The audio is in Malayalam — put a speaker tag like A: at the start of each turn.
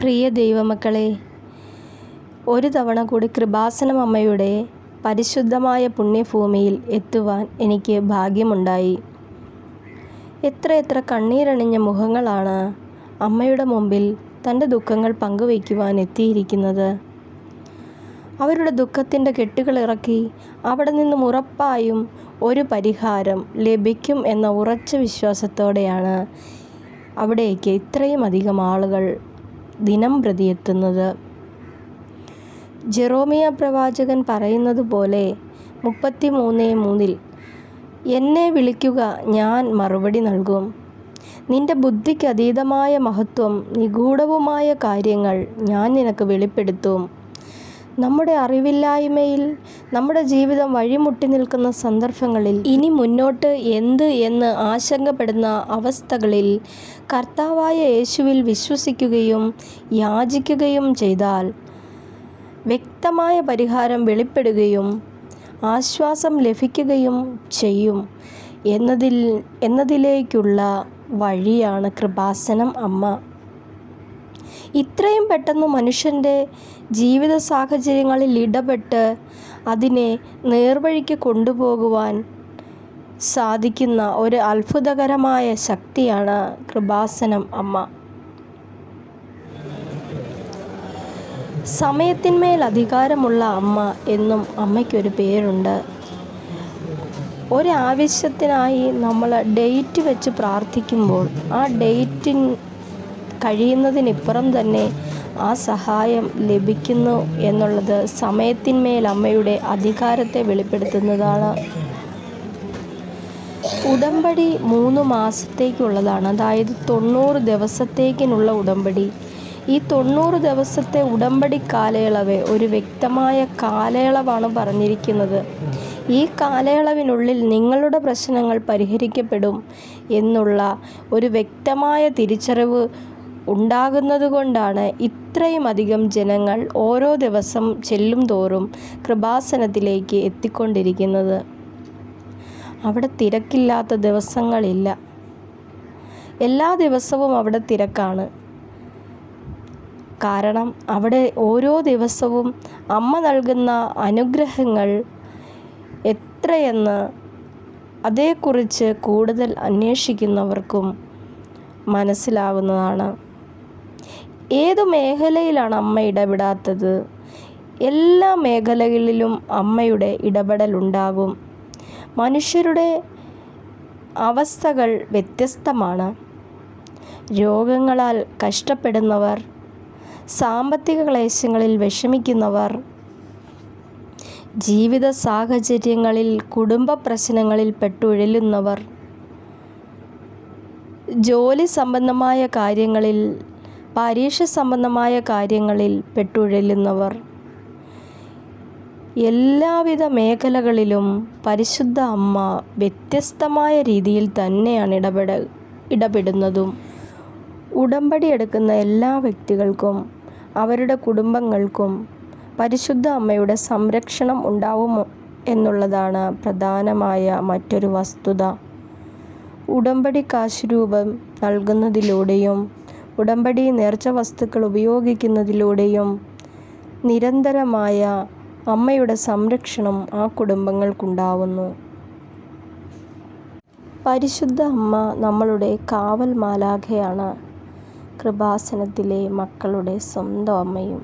A: പ്രിയ ദൈവമക്കളെ, ഒരു തവണ കൂടി കൃപാസനം അമ്മയുടെ പരിശുദ്ധമായ പുണ്യഭൂമിയിൽ എത്തുവാൻ എനിക്ക് ഭാഗ്യമുണ്ടായി. എത്രയെത്ര കണ്ണീരണിഞ്ഞ മുഖങ്ങളാണ് അമ്മയുടെ മുമ്പിൽ തൻ്റെ ദുഃഖങ്ങൾ പങ്കുവയ്ക്കുവാൻ എത്തിയിരിക്കുന്നത്. അവരുടെ ദുഃഖത്തിൻ്റെ കെട്ടുകളിറക്കി അവിടെ നിന്നും ഉറപ്പായും ഒരു പരിഹാരം ലഭിക്കും എന്ന ഉറച്ച വിശ്വാസത്തോടെയാണ് അവിടേക്ക് ഇത്രയും അധികം ആളുകൾ ദിനം പ്രതി എത്തുന്നത്. ജെറോമിയ പ്രവാചകൻ പറയുന്നത് പോലെ 33:3 എന്നെ വിളിക്കുക, ഞാൻ മറുപടി നൽകും. നിന്റെ ബുദ്ധിക്ക് അതീതമായ മഹത്വം, നിഗൂഢവുമായ കാര്യങ്ങൾ ഞാൻ നിനക്ക് വെളിപ്പെടുത്തും. നമ്മുടെ അറിവില്ലായ്മയിൽ നമ്മുടെ ജീവിതം വഴിമുട്ടി നിൽക്കുന്ന സന്ദർഭങ്ങളിൽ, ഇനി മുന്നോട്ട് എന്ത് എന്ന് ആശങ്കപ്പെടുന്ന അവസ്ഥകളിൽ കർത്താവായ യേശുവിൽ വിശ്വസിക്കുകയും യാചിക്കുകയും ചെയ്താൽ വ്യക്തമായ പരിഹാരം വെളിപ്പെടുകയും ആശ്വാസം ലഭിക്കുകയും ചെയ്യും എന്നതിലേക്കുള്ള വഴിയാണ് കൃപാസനം അമ്മ. ഇത്രയും പെട്ടെന്ന് മനുഷ്യൻ്റെ ജീവിത സാഹചര്യങ്ങളിൽ ഇടപെട്ട് അതിനെ നേർവഴിക്ക് കൊണ്ടുപോകുവാൻ സാധിക്കുന്ന ഒരു അത്ഭുതകരമായ ശക്തിയാണ് കൃപാസനം അമ്മ. സമയത്തിന്മേൽ അധികാരമുള്ള അമ്മ എന്നും അമ്മയ്ക്കൊരു പേരുണ്ട്. ഒരാവശ്യത്തിനായി നമ്മൾ ഡേറ്റ് വെച്ച് പ്രാർത്ഥിക്കുമ്പോൾ ആ ഡേറ്റ് കഴിയുന്നതിനിപ്പുറം തന്നെ ആ സഹായം ലഭിക്കുന്നു എന്നുള്ളത് സമയത്തിന്മേൽ അമ്മയുടെ അധികാരത്തെ വെളിപ്പെടുത്തുന്നതാണ്. ഉടമ്പടി 3 മാസത്തേക്കുള്ളതാണ്, അതായത് 90 ദിവസത്തേക്കിനുള്ള ഉടമ്പടി. ഈ 90 ദിവസത്തെ ഉടമ്പടി കാലയളവ് ഒരു വ്യക്തമായ കാലയളവാണ് പറഞ്ഞിരിക്കുന്നത്. ഈ കാലയളവിനുള്ളിൽ നിങ്ങളുടെ പ്രശ്നങ്ങൾ പരിഹരിക്കപ്പെടും എന്നുള്ള ഒരു വ്യക്തമായ തിരിച്ചറിവ് ഉണ്ടാകുന്നത് കൊണ്ടാണ് ഇത്രയും അധികം ജനങ്ങൾ ഓരോ ദിവസം ചെല്ലും തോറും കൃപാസനത്തിലേക്ക് എത്തിക്കൊണ്ടിരിക്കുന്നത്. അവിടെ തിരക്കില്ലാത്ത ദിവസങ്ങളില്ല. എല്ലാ ദിവസവും അവിടെ തിരക്കാണ്. കാരണം അവിടെ ഓരോ ദിവസവും അമ്മ നൽകുന്ന അനുഗ്രഹങ്ങൾ എത്രയെന്ന് അതേക്കുറിച്ച് കൂടുതൽ അന്വേഷിക്കുന്നവർക്കും മനസ്സിലാകുന്നതാണ്. ഏതു മേഖലയിലാണ് അമ്മ ഇടപെടാത്തത്? എല്ലാ മേഖലകളിലും അമ്മയുടെ ഇടപെടലുണ്ടാകും. മനുഷ്യരുടെ അവസ്ഥകൾ വ്യത്യസ്തമാണ്. രോഗങ്ങളാൽ കഷ്ടപ്പെടുന്നവർ, സാമ്പത്തിക ക്ലേശങ്ങളിൽ വിഷമിക്കുന്നവർ, ജീവിത സാഹചര്യങ്ങളിൽ കുടുംബ പ്രശ്നങ്ങളിൽ പെട്ടുഴലുന്നവർ, ജോലി സംബന്ധമായ കാര്യങ്ങളിൽ, പരീക്ഷ സംബന്ധമായ കാര്യങ്ങളിൽ പെട്ടുഴലുന്നവർ, എല്ലാവിധ മേഖലകളിലും പരിശുദ്ധ അമ്മ വ്യത്യസ്തമായ രീതിയിൽ തന്നെയാണ് ഇടപെടുന്നതും. ഉടമ്പടി എടുക്കുന്ന എല്ലാ വ്യക്തികൾക്കും അവരുടെ കുടുംബങ്ങൾക്കും പരിശുദ്ധ അമ്മയുടെ സംരക്ഷണം ഉണ്ടാവും എന്നുള്ളതാണ് പ്രധാനമായ മറ്റൊരു വസ്തുത. ഉടമ്പടി കാശ് രൂപം നൽകുന്നതിലൂടെയും ഉടമ്പടി നേർച്ച വസ്തുക്കൾ ഉപയോഗിക്കുന്നതിലൂടെയും നിരന്തരമായ അമ്മയുടെ സംരക്ഷണം ആ കുടുംബങ്ങൾക്കുണ്ടാവുന്നു. പരിശുദ്ധ അമ്മ നമ്മളുടെ കാവൽ മാലാഖയാണ്, കൃപാസനത്തിലെ മക്കളുടെ സ്വന്തം അമ്മയും.